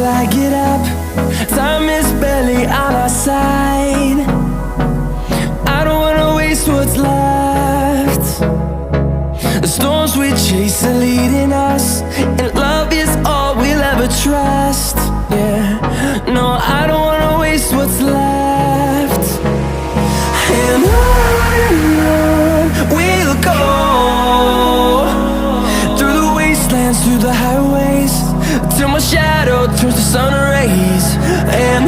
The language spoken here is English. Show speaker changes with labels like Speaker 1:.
Speaker 1: till I get up. Time is barely on our side. I don't wanna waste what's left. The storms we chase are leading us, and love is all we'll ever trust. Yeah, no, I don't wanna waste what's left. And on we'll go, through the wastelands, through the highways, till my shadow turns to sun rays. And